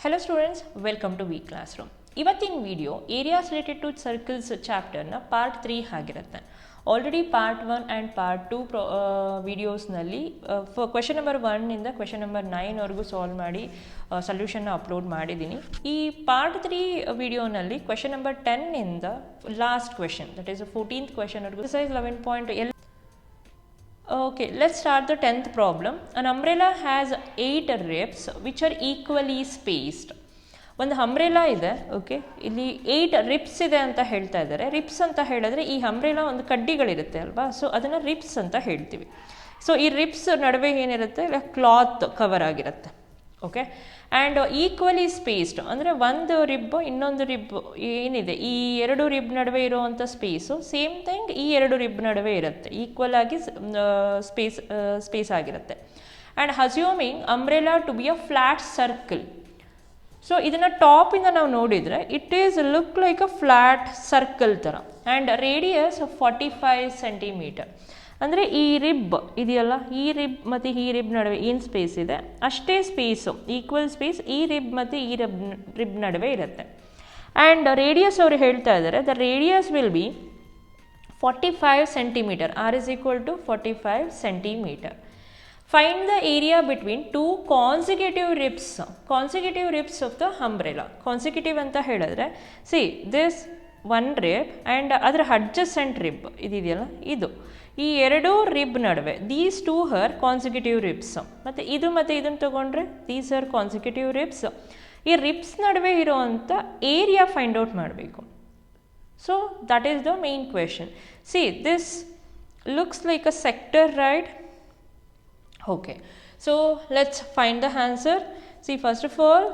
Hello students, welcome to V Classroom. ಇವತ್ತಿನ video areas related to circles ಚಾಪ್ಟರ್ನ part 3 ಆಗಿರುತ್ತೆ. Already part 1 and part 2 ವಿಡಿಯೋಸ್ನಲ್ಲಿ question number 1 ಇಂದ question number 9 ವರೆಗೂ solve ಮಾಡಿ ಸೊಲ್ಯೂಷನ್ನ ಅಪ್ಲೋಡ್ ಮಾಡಿದ್ದೀನಿ. ಈ ಪಾರ್ಟ್ 3 ವಿಡಿಯೋನಲ್ಲಿ ಕ್ವೆಶನ್ ನಂಬರ್ 10 ಇಂದ last question, that is 14th question ವರೆಗೂ exercise 11.L. Okay, let's start the 10th problem. An umbrella has 8 ribs which are equally spaced. ಒಂದು umbrella ಇದೆ, ಓಕೆ, ಇಲ್ಲಿ 8 ರಿಬ್ಸ್ ಇದೆ ಅಂತ ಹೇಳ್ತಾ ಇದ್ದಾರೆ. ರಿಬ್ಸ್ ಅಂತ ಹೇಳಿದ್ರೆ ಈ ಅಂಬ್ರೆಲಾ ಒಂದು ಕಡ್ಡಿಗಳಿರುತ್ತೆ ಅಲ್ವಾ, ಸೊ ಅದನ್ನು ರಿಬ್ಸ್ ಅಂತ ಹೇಳ್ತೀವಿ. ಸೊ ಈ ರಿಬ್ಸ್ ನಡುವೆ ಏನಿರುತ್ತೆ, ಕ್ಲಾತ್ ಕವರ್ ಆಗಿರುತ್ತೆ, ಓಕೆ. ಆ್ಯಂಡ್ ಈಕ್ವಲಿ ಸ್ಪೇಸ್ಡ್ ಅಂದರೆ ಒಂದು ರಿಬ್ ಇನ್ನೊಂದು ರಿಬ್ ಏನಿದೆ ಈ ಎರಡು ರಿಬ್ ನಡುವೆ ಇರುವಂಥ ಸ್ಪೇಸು ಸೇಮ್ ಥಿಂಗ್ ಈ ಎರಡು ರಿಬ್ ನಡುವೆ ಇರುತ್ತೆ, ಈಕ್ವಲ್ ಆಗಿ ಸ್ಪೇಸ್ ಆಗಿರುತ್ತೆ. And assuming umbrella to be a flat circle. So ಇದನ್ನು ಟಾಪಿಂದ ನಾವು ನೋಡಿದರೆ it is look like a flat circle ಥರ. And radius 45 centimetre. ಅಂದರೆ ಈ ರಿಬ್ ಇದೆಯಲ್ಲ, ಈ ರಿಬ್ ಮತ್ತು ಈ ರಿಬ್ ನಡುವೆ ಏನು ಸ್ಪೇಸ್ ಇದೆ ಅಷ್ಟೇ ಸ್ಪೇಸು, ಈಕ್ವಲ್ ಸ್ಪೇಸ್ ಈ ರಿಬ್ ಮತ್ತು ಈ ರಿಬ್ ನಡುವೆ ಇರುತ್ತೆ. ಆ್ಯಂಡ್ ರೇಡಿಯಸ್ ಅವರು ಹೇಳ್ತಾ ಇದ್ದಾರೆ the radius will be 45 centimeter. R is equal to 45 centimeter. Find the area between two consecutive ribs of the umbrella. Consecutive ಅಂತ ಹೇಳಿದ್ರೆ see this one rib and ಅದರ ಅಡ್ಜಸೆಂಟ್ ರಿಬ್ ಇದೆಯಲ್ಲ, ಇದು ಈ ಎರಡೂ ರಿಬ್ ನಡುವೆ these two are consecutive ribs. ಮತ್ತು ಇದು ಮತ್ತು ಇದನ್ನು ತೊಗೊಂಡ್ರೆ ದೀಸ್ ಆರ್ ಕಾನ್ಸಿಕ್ಯೂಟಿವ್ ರಿಬ್ಸ್. ಈ ರಿಬ್ಸ್ ನಡುವೆ ಇರೋವಂಥ ಏರಿಯಾ ಫೈಂಡ್ ಔಟ್ ಮಾಡಬೇಕು. So that is the main question. See this looks like a sector, right? Okay, so let's find the answer. C first of all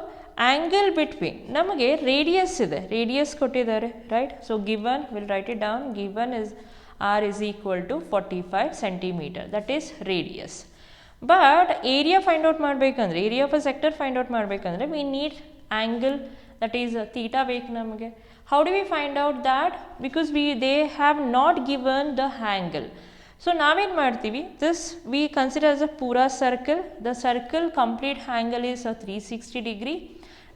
angle between, ನಮಗೆ radius ಇದೆ, radius ಕೊಟ್ಟಿದ್ದಾರೆ, right? So given, will write it down, given is R is equal to 45 centimeter, that is radius. But area find out ಮಾಡಬೇಕಂದ್ರೆ, area of a sector find out ಮಾಡಬೇಕಂದ್ರೆ we need angle, that is theta ಬೇಕು ನಮಗೆ. How do we find out that? Because they have not given the angle. So ನಾವೇನು ಮಾಡ್ತೀವಿ, this we consider as a pura circle. The circle complete angle is a 360 degree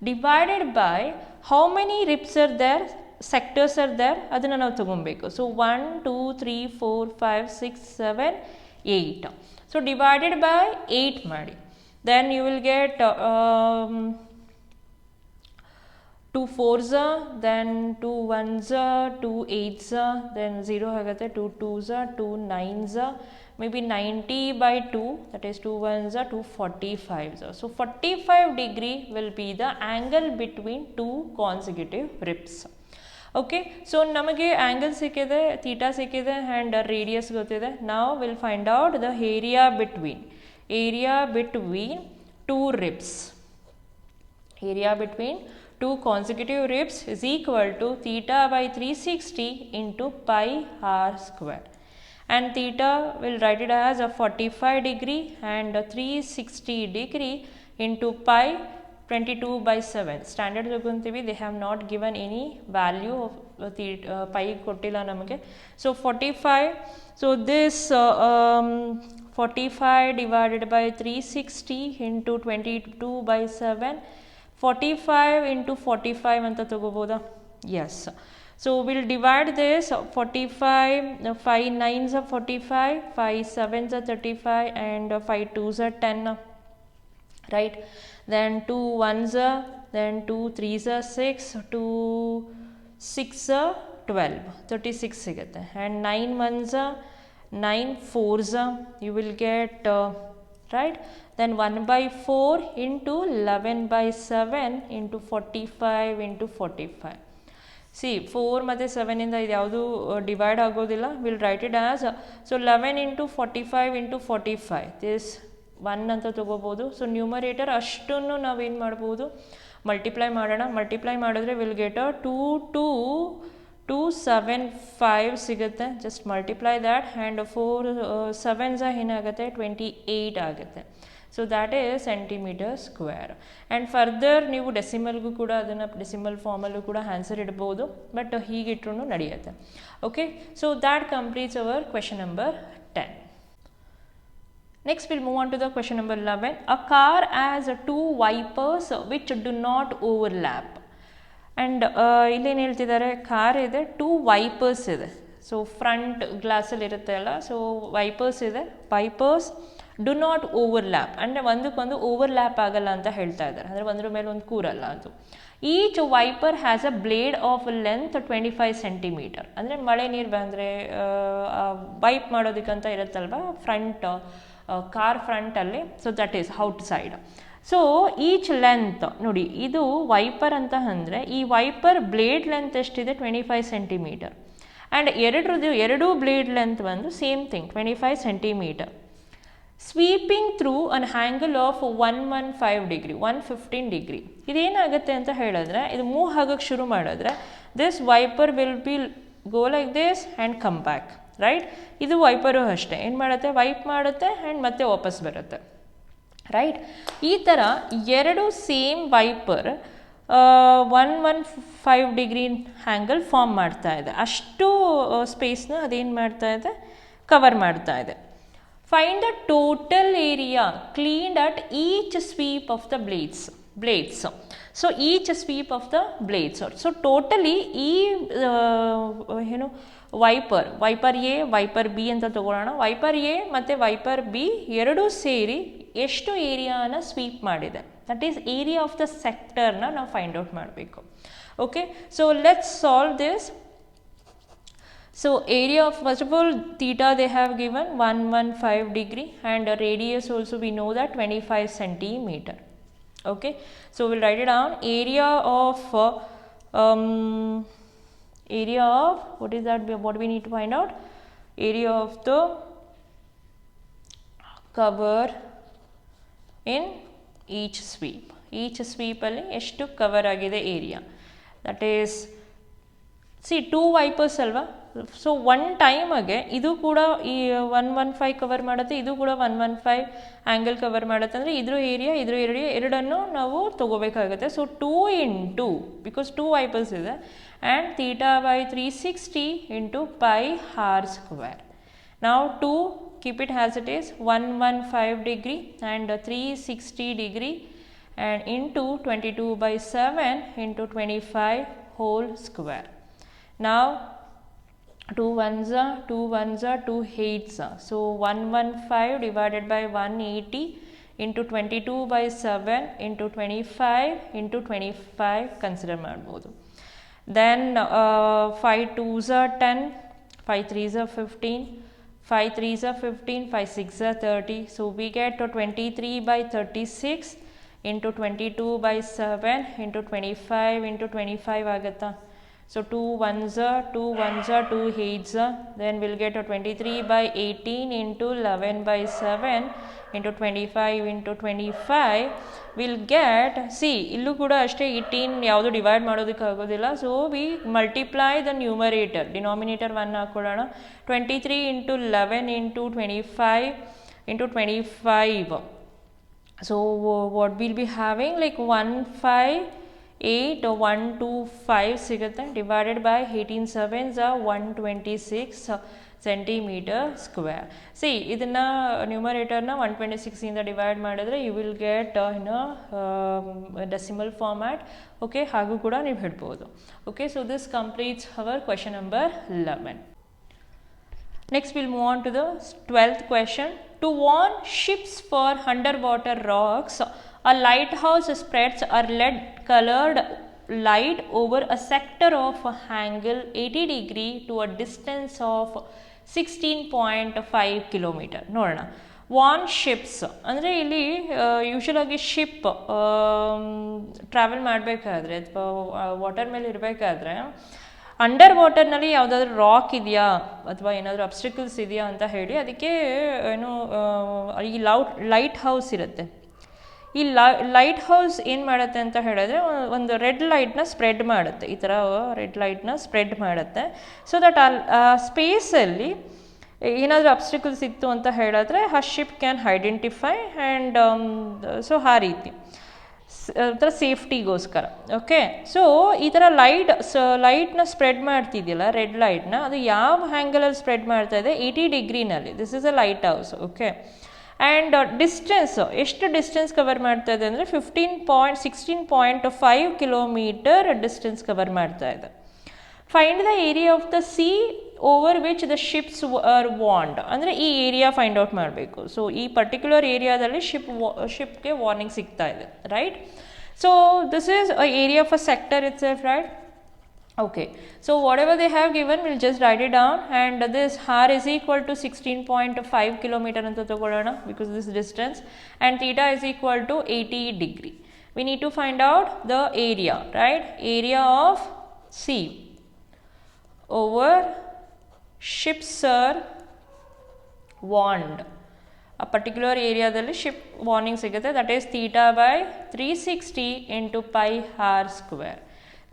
divided by how many ribs are there, sectors are there, ಅದನ್ನು ನಾವು ತಗೊಬೇಕು. So 1 2 3 4 5 6 7 8. So divided by 8 ಮಾಡಿ, then you will get 2 4s, then 2 1s, 2 8s, then 0 ಆಗುತ್ತೆ, 2 2s, 2 9s, maybe 90 by 2, that is 2 1s, 2 45s. So 45 degree will be the angle between two consecutive ribs. Okay, so ನಮಗೆ angle ಸಿಕ್ಕಿದೆ, theta ಸಿಕ್ಕಿದೆ and radius ಗೊತ್ತಿದೆ. ನಾವು will find out the area between two ribs. Area between two consecutive ribs is equal to theta by 360 into pi R square. And theta will write it as a 45 degree and 360 degree into pi 22/7. Standard ತಗೊಂತೀವಿ, they have not given any value of pi ಕೊಟ್ಟಿಲ್ಲ ನಮಗೆ. So 45, so this 45 divided by 360 into 22/7, 45 into 45 ಅಂತ ತಗೋಬೋದಾ? Yes. So will divide this 45, 5 9s are 45, 5 7s are 35 and 5 2s are 10, right? Then 2 1s, then 2 3s are 6, 2 6 12, 36 ಸಿಗುತ್ತೆ. and 9 1s, 9 4s, you will get right, then 1/4 into 11/7 into 45 into 45. C 4 ಮತ್ತು 7 ಇಂದ ಇದು ಯಾವುದು divide ಆಗೋದಿಲ್ಲ. Will write it as, so 11 into 45 into 45, this 1 ಅಂತ ತಗೋಬೋದು. So numerator ಅಷ್ಟನ್ನು ನಾವೇನು ಮಾಡ್ಬೋದು, ಮಲ್ಟಿಪ್ಲೈ ಮಾಡೋಣ. ಮಲ್ಟಿಪ್ಲೈ ಮಾಡಿದ್ರೆ ವಿಲ್ ಗೆಟ್ 275 ಸಿಗುತ್ತೆ. Just multiply that and 4 7s ಏನಾಗುತ್ತೆ 28 ಆಗುತ್ತೆ. So that is centimetre square. And further ನೀವು ಡೆಸಿಮಲ್ಗೂ ಕೂಡ ಅದನ್ನು ಡೆಸಿಮಲ್ ಫಾರ್ಮಲ್ಲೂ ಕೂಡ ಆನ್ಸರ್ ಇಡ್ಬೋದು, ಬಟ್ ಹೀಗಿಟ್ರೂ ನಡೆಯುತ್ತೆ. Okay, so that completes our question number 10. Next, we'll move on to the question number 11. A car has two wipers which do not overlap. And ಇಲ್ಲೇನು ಹೇಳ್ತಿದ್ದಾರೆ, car ಇದೆ, ಟೂ ವೈಪರ್ಸ್ ಇದೆ. So front ಗ್ಲಾಸಲ್ಲಿ ಇರುತ್ತೆ ಅಲ್ಲ, so wipers ಇದೆ. Wipers do not overlap, ಅಂದರೆ ಒಂದಕ್ಕೊಂದು overlap ಆಗಲ್ಲ ಅಂತ ಹೇಳ್ತಾ ಇದ್ದಾರೆ, ಅಂದರೆ ಒಂದ್ರ ಮೇಲೆ ಒಂದು ಕೂರಲ್ಲ ಅದು. Each wiper has a blade of length 25 centimetre. ಅಂದರೆ ಮಳೆ ನೀರು ಬಂದರೆ ವೈಪ್ ಮಾಡೋದಕ್ಕಂತ ಇರುತ್ತಲ್ವ ಫ್ರಂಟ್, ಕಾರ್ ಫ್ರಂಟಲ್ಲಿ, so that is outside. So each length ನೋಡಿ, ಇದು ವೈಪರ್ ಅಂತ ಅಂದರೆ ಈ ವೈಪರ್ ಬ್ಲೇಡ್ ಲೆಂತ್ ಎಷ್ಟಿದೆ, 25 ಸೆಂಟಿಮೀಟರ್. ಆ್ಯಂಡ್ ಎರಡೂ ಬ್ಲೇಡ್ ಲೆಂತ್ ಬಂದು same thing, 25 centimetre. Sweeping through an angle of 115 degree, 115 degree. ಇದೇನಾಗುತ್ತೆ ಅಂತ ಹೇಳಿದ್ರೆ, ಇದು ಮೂವ್ ಆಗೋಕ್ಕೆ ಶುರು ಮಾಡಿದ್ರೆ this wiper will be go like this and come back, right. ಇದು ವೈಪರು ಅಷ್ಟೇ, ಏನು ಮಾಡುತ್ತೆ, ವೈಪ್ ಮಾಡುತ್ತೆ ಆ್ಯಂಡ್ ಮತ್ತೆ ವಾಪಸ್ ಬರುತ್ತೆ, ರೈಟ್. ಈ ಥರ ಎರಡು same wiper 115 degree angle form ಮಾಡ್ತಾ ಇದೆ. ಅಷ್ಟು ಸ್ಪೇಸ್ನ ಅದೇನು ಮಾಡ್ತಾ ಇದೆ, ಕವರ್ ಮಾಡ್ತಾ ಇದೆ. Find the total area cleaned at each sweep of the blades. So each sweep of the blades. So totally ಈ ಏನು ವೈಪರ್ ಎ, ವೈಪರ್ ಬಿ ಅಂತ ತಗೊಳ್ಳೋಣ. ವೈಪರ್ ಎ ಮತ್ತು ವೈಪರ್ ಬಿ ಎರಡೂ ಸೇರಿ ಎಷ್ಟು ಏರಿಯಾನ ಸ್ವೀಪ್ ಮಾಡಿದೆ, that is area of the ಸೆಕ್ಟರ್ನ ನಾವು ಫೈಂಡ್ ಔಟ್ ಮಾಡಬೇಕು. Okay, so let's solve this. So area of, first of all, theta they have given 115 degree, and radius also we know that 25 centimeter. Okay, so we'll write it down. Area of what is that, what we need to find out? Area of the cover in each sweep alli eshtu cover agide area, that is, see, two wipers alva. So one ಟೈಮಗೆ ಇದು ಕೂಡ ಈ 115 cover ಮಾಡುತ್ತೆ, ಇದು ಕೂಡ 115 angle cover ಮಾಡುತ್ತೆ. ಅಂದರೆ ಇದ್ರ ಏರಿಯಾ ಎರಡನ್ನು ನಾವು ತಗೋಬೇಕಾಗುತ್ತೆ. ಸೊ 2 into, ಬಿಕಾಸ್ 2 ವೈಪರ್ಸ್ ಇದೆ, and theta by 360 into pi r square. ನಾವು 2 keep it as it is, 115 degree and 360 degree and into 22/7 into 25 whole square. Now 2 ones are 2 8s. So 115 divided by 180 into 22/7 into 25 into 25 consider ಮಾಡಬಹುದು. Then 5 2s are 10, 5 3s are 15, 5 3s are 15, 5 6s are 30. So we get 23/36 into 22/7 into 25 into 25 ಆಗುತ್ತಾ. So 2 ones are 2 8s are, then we'll get a 23/18 into 11/7 into 25 into 25 we'll get, see illu kuda ashte 18 yavadu divide ಮಾಡೋದಕ್ಕೆ ಆಗೋದಿಲ್ಲ. So we multiply the numerator, denominator 1 ಹಾಕೊಳ್ಳೋಣ. 23 into 11 into 25 into 25. So what we'll be having, like 158 ಸಿಗುತ್ತೆ, divided by 18 7s are 126 centimeter square. See ಇದನ್ನು ನ್ಯೂಮರೇಟರ್ನ 126 ಇಂದ divide ಮಾಡಿದ್ರೆ you will get in decimal format. Okay, ಹಾಗೂ ಕೂಡ ನೀವು ಹೇಳ್ಬೋದು. Okay, so this completes our question number 11. Next we'll move on to the 12th question. To warn ships for underwater rocks, a lighthouse spreads a lead colored light over a sector of angle 80 degree to a distance of 16.5 kilometer. ನೋಡೋಣ. Warn ships ಅಂದರೆ ಇಲ್ಲಿ ಯೂಶಲಾಗಿ ship travel ಮಾಡಬೇಕಾದ್ರೆ ಅಥವಾ water ಮೇಲೆ ಇರಬೇಕಾದ್ರೆ under ವಾಟರ್ನಲ್ಲಿ ಯಾವುದಾದ್ರೂ rock ಇದೆಯಾ ಅಥವಾ ಏನಾದರೂ ಅಬ್ಸ್ಟಿಕಲ್ಸ್ ಇದೆಯಾ ಅಂತ ಹೇಳಿ ಅದಕ್ಕೆ ಏನು ಈ ಲೈಟ್ ಹೌಸ್ ಇರುತ್ತೆ. ಈ ಲೈಟ್ ಹೌಸ್ ಏನು ಮಾಡುತ್ತೆ ಅಂತ ಹೇಳಿದ್ರೆ ಒಂದು ರೆಡ್ ಲೈಟ್ನ ಸ್ಪ್ರೆಡ್ ಮಾಡುತ್ತೆ, ಈ ಥರ ರೆಡ್ ಲೈಟ್ನ ಸ್ಪ್ರೆಡ್ ಮಾಡುತ್ತೆ. ಸೊ ದಟ್ ಆ ಸ್ಪೇಸಲ್ಲಿ ಏನಾದರೂ ಅಬ್ಸ್ಟಿಕಲ್ಸ್ ಇತ್ತು ಅಂತ ಹೇಳಿದ್ರೆ ಆ ship can identify and so ಆ ರೀತಿ ಥರ ಸೇಫ್ಟಿಗೋಸ್ಕರ. ಓಕೆ, ಸೊ ಈ ಥರ ಲೈಟ್ನ ಸ್ಪ್ರೆಡ್ ಮಾಡ್ತಿದೆಯಲ್ಲ, ರೆಡ್ ಲೈಟ್ನ, ಅದು ಯಾವ ಆ್ಯಂಗಲಲ್ಲಿ ಸ್ಪ್ರೆಡ್ ಮಾಡ್ತಾ ಇದೆ, 80 ಡಿಗ್ರಿನಲ್ಲಿ. This is a lighthouse. Okay, and distance ಎಷ್ಟು ಡಿಸ್ಟೆನ್ಸ್ ಕವರ್ ಮಾಡ್ತಾ ಇದೆ ಅಂದರೆ 16.5 ಕಿಲೋಮೀಟರ್ ಡಿಸ್ಟೆನ್ಸ್ ಕವರ್ ಮಾಡ್ತಾ ಇದೆ. Find the area of the sea over which the ships are warned, ಅಂದರೆ ಈ ಏರಿಯಾ ಫೈಂಡ್ ಔಟ್ ಮಾಡಬೇಕು. ಸೊ ಈ ಪರ್ಟಿಕ್ಯುಲರ್ ಏರಿಯಾದಲ್ಲಿ ಶಿಪ್ಗೆ ವಾರ್ನಿಂಗ್ ಸಿಗ್ತಾ ಇದೆ, right? So this is a area of a sector itself, right? Okay, so whatever they have given, we'll just write it down, and this r is equal to 16.5 kilometer anta tagolana because this distance, and theta is equal to 80 degree. We need to find out the area, right? Area of sea over ships are warned. A particular area dalli ship warning sigutte, that is theta by 360 into pi r square.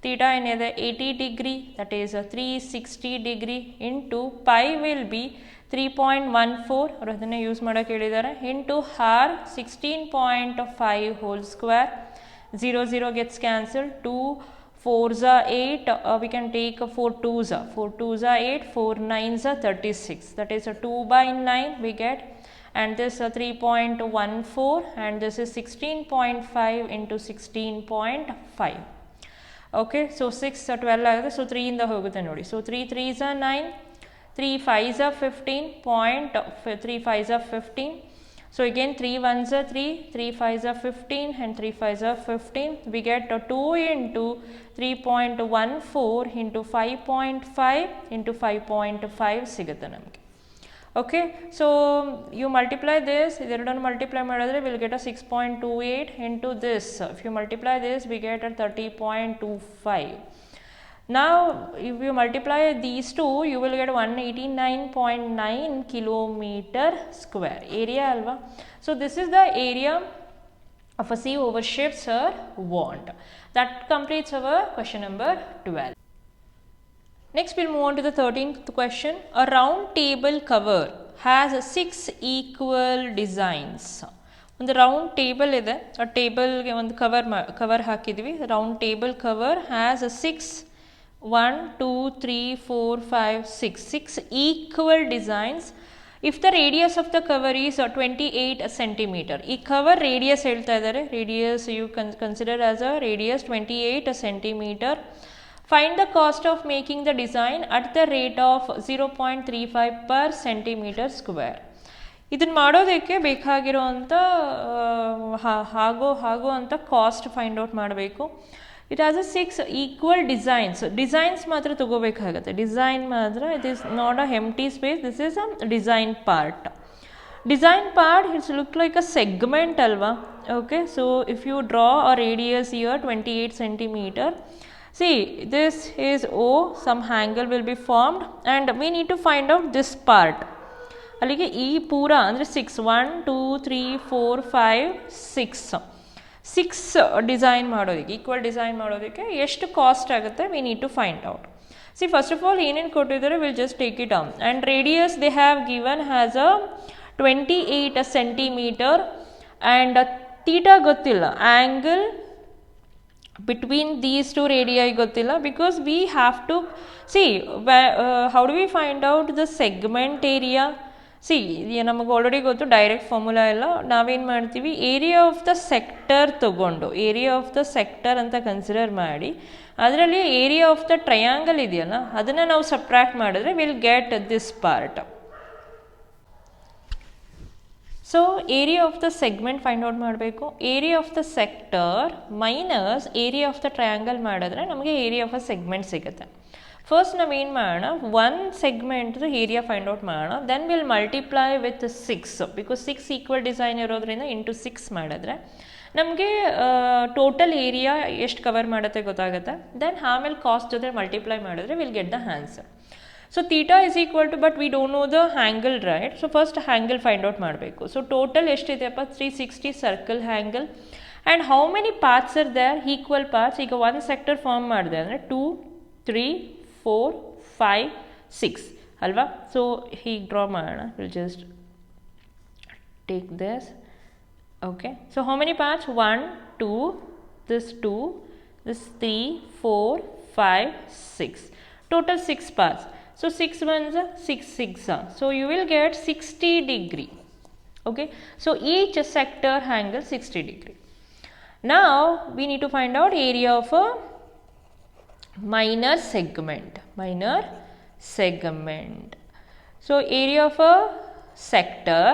Theta is 80 degree, that is 360 degree into pi will be 3.14 or adana use madake helidare into r 16.5 whole square. 0 gets cancelled, 2 4s are 8, we can take 4 2s are 8, 4 9s are 36, that is a 2 by 9 we get, and this 3.14 and this is 16.5 into 16.5. Okay, so 6 12 ಆಗುತ್ತೆ. So 3 ಇಂದ ಹೋಗುತ್ತೆ ನೋಡಿ. So 3 3s are 9, 3 5s are 15, 3 5s are 15. So again 3 1s are 3, 3 5s are 15 and 3 5s are 15. We get 2 into 3.14 into 5.5 into 5.5 ಸಿಗುತ್ತೆ ನಮಗೆ. Okay, so you multiply this, ಇದೆರಡನ್ನು multiply ಮಾಡಿದ್ರೆ we'll get a 6.28 into this. If you multiply this, we get a 30.25. Now, if you multiply these two, you will get 189.9 kilometer square. Area alva. So this is the area of a sea over ships are warned. That completes our question number 12. Next, we'll move on to the 13th question. A round table cover has 6 equal designs. ಒಂದು round table ಇದೆ, ಆ ಟೇಬಲ್ಗೆ ಒಂದು cover ಹಾಕಿದ್ವಿ. Round table cover has 6 1 2 3 4 5 6 equal designs. If the radius of the cover is 28 centimeter, ಈ cover radius ಹೇಳ್ತಾ ಇದ್ದಾರೆ. Radius you consider as a radius 28 centimeter. Find the cost of making the design at the rate of 0.35 per centimeter square. ಇದನ್ನು ಮಾಡೋದಕ್ಕೆ ಬೇಕಾಗಿರೋಂಥ ಹಾಗೋ ಅಂತ cost find out ಮಾಡಬೇಕು. It has 6 equal designs ಮಾತ್ರ ತಗೋಬೇಕಾಗುತ್ತೆ. ಡಿಸೈನ್ ಮಾತ್ರ, it is not a empty space, this is a design part. It's look like a segment ಅಲ್ವಾ? Okay, so if you draw a radius here 28 centimeter. See, this is O, some angle will be formed and we need to find out this part. ಅಲ್ಲಿಗೆ ಈ ಪೂರ ಅಂದರೆ 6 1 2 3 4 5 6 design ಮಾಡೋದಕ್ಕೆ, equal design ಮಾಡೋದಕ್ಕೆ ಎಷ್ಟು cost ಆಗುತ್ತೆ we need to find out. See first of all ಏನೇನು ಕೊಟ್ಟಿದ್ದಾರೆ will just take it down. And radius they have given has a 28 centimeter and theta ಗೊತ್ತಿಲ್ಲ, angle between these two radii gottilla, because we have to see how do we find out the segment area. See, ನಮಗೆ already ಗೊತ್ತು direct formula ಎಲ್ಲ. ನಾವೇನು ಮಾಡ್ತೀವಿ, area of the sector ತಗೊಂಡು area of the sector ಅಂತ consider ಮಾಡಿ ಅದರಲ್ಲಿ area of the triangle ಇದೆಯಲ್ಲ ಅದನ್ನು ನಾವು ಸಬ್ಟ್ರಾಕ್ಟ್ ಮಾಡಿದ್ರೆ will get this part. So area of the segment find out ಮಾಡಬೇಕು. Area of the sector minus area of the triangle ಮಾಡಿದ್ರೆ ನಮಗೆ ಏರಿಯಾ ಆಫ್ ಅ ಸೆಗ್ಮೆಂಟ್ ಸಿಗುತ್ತೆ. ಫಸ್ಟ್ ನಾವೇನು ಮಾಡೋಣ, ಒನ್ ಸೆಗ್ಮೆಂಟ್ದು ಏರಿಯಾ ಫೈಂಡ್ ಔಟ್ ಮಾಡೋಣ. Then will multiply with 6 because 6 equal design ಇರೋದ್ರಿಂದ into 6 ಮಾಡಿದ್ರೆ ನಮಗೆ ಟೋಟಲ್ ಏರಿಯಾ ಎಷ್ಟು ಕವರ್ ಮಾಡುತ್ತೆ ಗೊತ್ತಾಗುತ್ತೆ. ದೆನ್ ಆಮೇಲೆ ಕಾಸ್ಟ್ ಜೊತೆ ಮಲ್ಟಿಪ್ಲೈ ಮಾಡಿದ್ರೆ will get the answer. So theta is equal to, but we don't know the angle, right? So first angle find out ಮಾಡಬೇಕು. So total ಎಷ್ಟಿದೆಯಪ್ಪ 360 circle angle. And how many paths are there? Equal paths. ಈಗ ಒಂದು sector form ಮಾಡಿದೆ ಅಂದರೆ 2 3 4 5 6 ಅಲ್ವಾ? So ಹೀಗೆ draw ಮಾಡೋಣ. Will just take this. Okay, so how many parts? 1 2 this 2 this 3 4 5 6 total 6 parts. So 6 1s are 6 6 are. So you will get 60 degree. Okay, so each sector angle 60 degree. Now we need to find out area of a minor segment. So area of a sector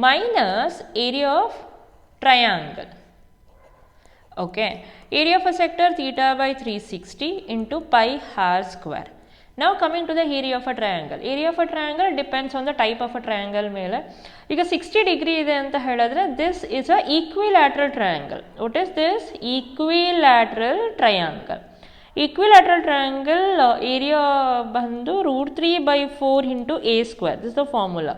minus area of triangle. Okay, area of a sector theta by 360 into pi r square. Now coming to the area of a triangle. Area of a triangle depends on the type of a triangle ಮೇಲೆ. ಈಗ 60 degree ಇದೆ ಅಂತ ಹೇಳಿದ್ರೆ this is a equilateral triangle. What is this? Equilateral triangle. Equilateral triangle area ಬಂದು √3/4 into a square. This is the formula.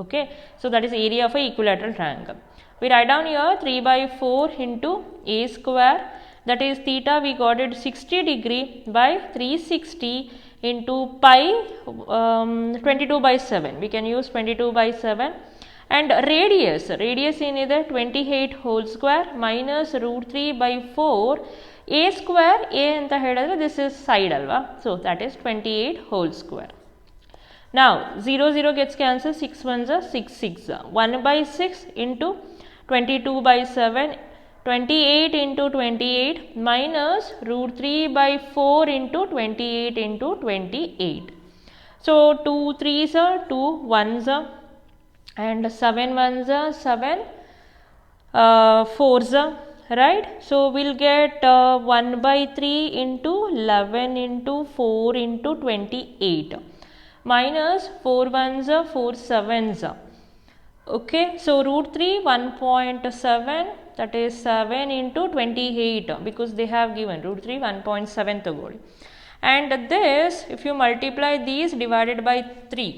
Okay, so that is area of a equilateral triangle. We write down here 3/4 into a square, that is theta we got it 60 degree by 360 into pi 22/7. We can use 22/7. And radius ಏನಿದೆ 28 whole square minus √3/4 a square. a ಅಂತ ಹೇಳಿದ್ರೆ this is side ಅಲ್ವಾ, so that is 28 whole square. Now 0 gets cancelled, 6 1s are 6 6 1/6 into 22/7, 28 into 28 minus √3/4 into 28 into 28. So 2 3s are 2 1s are, and 7 1s are 7 4s are, right? So we'll get 1/3 into 11 into 4 into 28 minus 4 1s are 4 7s are. Okay, so √3 1.7, that is 7 into 28 because they have given √3 1.7 ತಗೊಳ್ಳಿ. And this, if you multiply these divided by 3,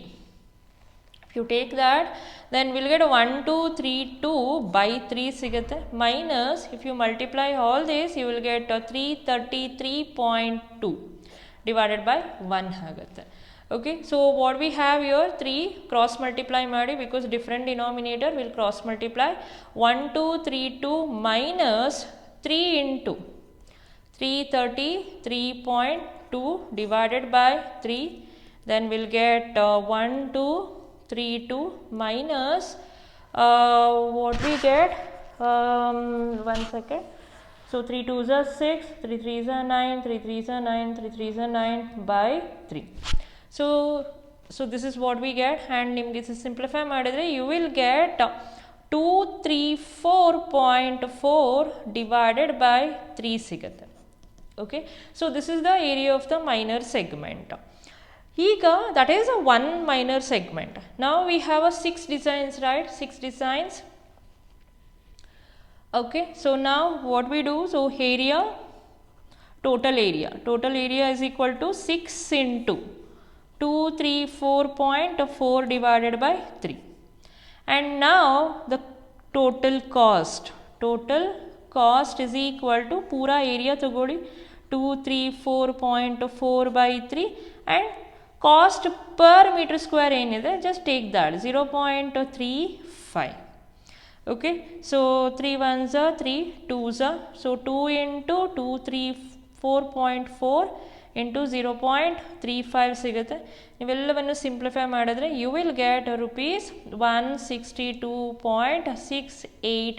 if you take that, then we'll get 1232/3 ಸಿಗುತ್ತೆ, minus if you multiply all this you will get 333.2 divided by 1 ಆಗುತ್ತೆ. Okay, so what we have here, 3 cross multiply ಮಾಡಿ because different denominator will cross multiply. 1232 minus 3 into 333.2 divided by 3, then we'll get 1232 minus what we get, 1 second. So 3 2s are 6, 3 3s are 9, 3 3s are 9, 3 3s are 9 by 3. So this is what we get, and nimge simplify madidre you will get 234.4 divided by 3 sigutte. Okay, so this is the area of the minor segment. Eega that is a one minor segment. Now we have a 6 designs, right? 6 designs. Okay, so now what we do, so area, total area is equal to 6 into 234.4 divided by 3. And now the total cost is equal to pura area ತಗೊಳ್ಳಿ 234.4 by 3, and cost per meter square ಏನಿದೆ just take that 0.35. Okay, so 3 1s are 3 2s are, so 2 into 234.4 into 0.35 ಸಿಗುತ್ತೆ. ಇವೆಲ್ಲವನ್ನು simplify ಮಾಡಿದ್ರೆ you will get rupees 162.68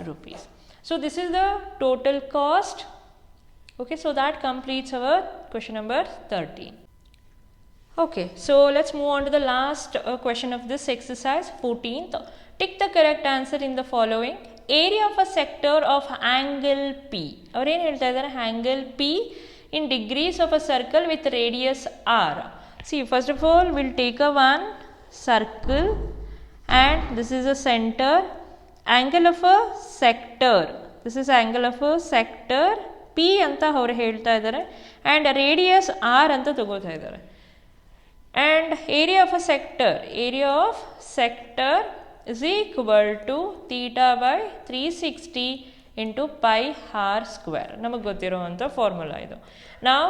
rupees. So this is the total cost. Okay, so that completes our question number 13. Okay, so let's move on to the last question of this exercise, 14th. Tick the correct answer in the following. Area of a sector of angle P. ಅವ್ರು ಏನು ಹೇಳ್ತಾ ಇದ್ದಾರೆ, angle P in degrees of a circle with radius r. See, first of all we'll take a one circle and this is a center. Angle of a sector, this is angle of a sector P ಅಂತ ಅವರು ಹೇಳ್ತಾ ಇದ್ದಾರೆ, and radius r ಅಂತ ತಗೋತಾ ಇದ್ದಾರೆ. And area of a sector is equal to theta by 360 into pi r square. ನಮಗೆ ಗೊತ್ತಿರುವಂಥ formula ಇದು. Now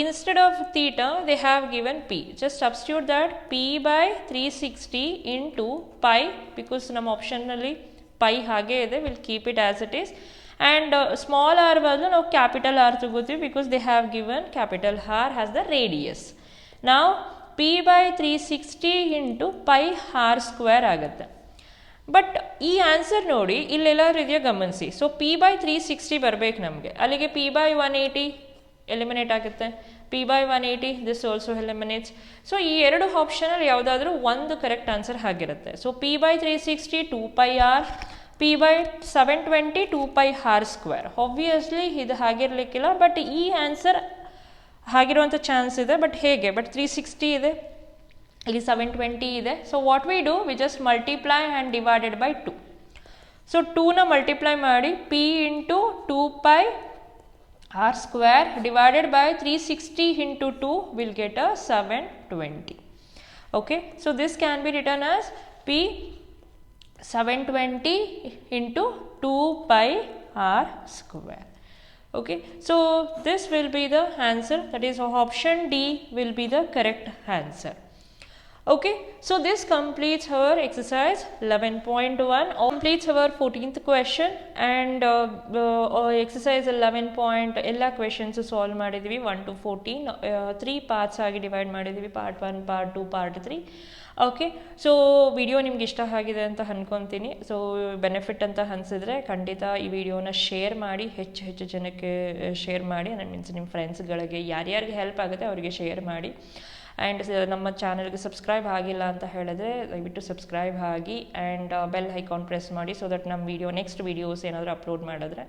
instead of theta they have given p. Just substitute that p by 360 into pi, because ನಮ್ಮ ಆಪ್ಷನ್ನಲ್ಲಿ pi ಹಾಗೆ ಇದೆ, we'll keep it as it is. And small r ಬದಲು ನಾವು capital R ತಗೋತೀವಿ because they have given capital R as the radius. Now p/360 into pi R square ಆಗುತ್ತೆ. But ಈ answer ನೋಡಿ ಇಲ್ಲೆಲ್ಲಾದ್ರೂ ಇದೆಯಾ ಗಮನಿಸಿ. ಸೊ p/360 ಬರಬೇಕು ನಮಗೆ, ಅಲ್ಲಿಗೆ p/180 ಎಲಿಮಿನೇಟ್ ಆಗುತ್ತೆ, p/180 ದಿಸ್ ಆಲ್ಸೋ ಎಲಿಮಿನೇಟ್ಸ್. ಸೊ ಈ ಎರಡು ಆಪ್ಷನಲ್ಲಿ ಯಾವುದಾದ್ರೂ ಒಂದು ಕರೆಕ್ಟ್ ಆನ್ಸರ್ ಆಗಿರುತ್ತೆ. So p/360 2πr, p/720 2πr square. Obviously ಇದು ಆಗಿರಲಿಕ್ಕಿಲ್ಲ, ಬಟ್ ಈ ಆನ್ಸರ್ ಆಗಿರುವಂಥ ಚಾನ್ಸ್ ಇದೆ. ಬಟ್ ಹೇಗೆ? ಬಟ್ 360 ಇದೆ, ಇಲ್ಲಿ 720 ಇದೆ. So what we do, we just multiply and divided by 2. So 2ನ ಮಲ್ಟಿಪ್ಲೈ ಮಾಡಿ p into 2πr square divided by 360 into 2 will get a 720. Okay, so this can be return as p 720 into 2πr square. Okay, so this will be the answer, that is option D will be the correct answer. Okay, so this completes our exercise 11.1, completes our 14th question, and exercise 11 ಎಲ್ಲ questions solve ಮಾಡಿದ್ವಿ 1 to 14, 3 parts ಆಗಿ divide ಮಾಡಿದ್ವಿ, part 1, part 2, part 3. Okay, so video ನಿಮ್ಗೆ ಇಷ್ಟ ಆಗಿದೆ ಅಂತ ಅಂದ್ಕೊತೀನಿ. So benefit ಅಂತ ಅನಿಸಿದ್ರೆ ಖಂಡಿತ ಈ ವಿಡಿಯೋನ ಶೇರ್ ಮಾಡಿ, ಹೆಚ್ಚು ಜನಕ್ಕೆ ಶೇರ್ ಮಾಡಿ. ಮೀನ್ಸ್ ನಿಮ್ಮ ಫ್ರೆಂಡ್ಸ್ಗಳಿಗೆ ಯಾರ್ಯಾರಿಗೆ ಹೆಲ್ಪ್ ಆಗುತ್ತೆ ಅವರಿಗೆ ಶೇರ್ ಮಾಡಿ. ಆ್ಯಂಡ್ ನಮ್ಮ ಚಾನಲ್ಗೆ ಸಬ್ಸ್ಕ್ರೈಬ್ ಆಗಿಲ್ಲ ಅಂತ ಹೇಳಿದ್ರೆ ದಯವಿಟ್ಟು ಸಬ್ಸ್ಕ್ರೈಬ್ ಆಗಿ, ಆ್ಯಂಡ್ ಬೆಲ್ ಐಕಾನ್ ಪ್ರೆಸ್ ಮಾಡಿ, ಸೊ ದಟ್ ನಮ್ಮ ನೆಕ್ಸ್ಟ್ ವೀಡಿಯೋಸ್ ಏನಾದರೂ ಅಪ್ಲೋಡ್ ಮಾಡಿದ್ರೆ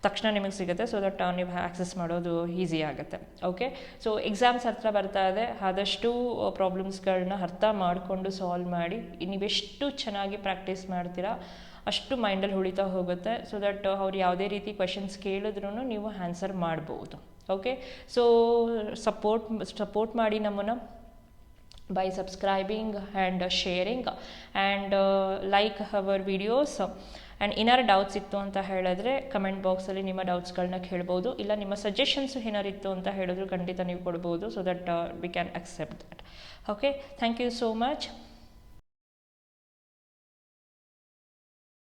ತಕ್ಷಣ ನಿಮಗೆ ಸಿಗುತ್ತೆ. ಸೊ ದಟ್ ನೀವು ಆ್ಯಕ್ಸೆಸ್ ಮಾಡೋದು ಈಸಿ ಆಗುತ್ತೆ. ಓಕೆ, ಸೊ ಎಕ್ಸಾಮ್ಸ್ ಹತ್ರ ಬರ್ತಾ ಇದೆ, ಆದಷ್ಟು ಪ್ರಾಬ್ಲಮ್ಸ್ಗಳನ್ನ ಅರ್ಥ ಮಾಡಿಕೊಂಡು ಸಾಲ್ವ್ ಮಾಡಿ. ನೀವೆಷ್ಟು ಚೆನ್ನಾಗಿ ಪ್ರಾಕ್ಟೀಸ್ ಮಾಡ್ತೀರಾ ಅಷ್ಟು ಮೈಂಡಲ್ಲಿ ಉಳಿತಾ ಹೋಗುತ್ತೆ. ಸೊ ದಟ್ ಅವ್ರು ಯಾವುದೇ ರೀತಿ ಕ್ವೆಶನ್ಸ್ ಕೇಳಿದ್ರೂ ನೀವು ಆನ್ಸರ್ ಮಾಡ್ಬೋದು. ಓಕೆ, ಸೊ ಸಪೋರ್ಟ್ ಮಾಡಿ ನಮ್ಮನ್ನು by subscribing and sharing and like our videos. And ಏನಾರು ಡೌಟ್ಸ್ ಇತ್ತು ಅಂತ ಹೇಳಿದ್ರೆ ಕಮೆಂಟ್ ಬಾಕ್ಸಲ್ಲಿ ನಿಮ್ಮ ಡೌಟ್ಸ್ಗಳನ್ನ ಕೇಳ್ಬೋದು, ಇಲ್ಲ ನಿಮ್ಮ ಸಜೆಷನ್ಸ್ ಏನಾರು ಇತ್ತು ಅಂತ ಹೇಳಿದ್ರು ಖಂಡಿತ ನೀವು ಕೊಡ್ಬೋದು. So that we can accept that. Okay, thank you so much.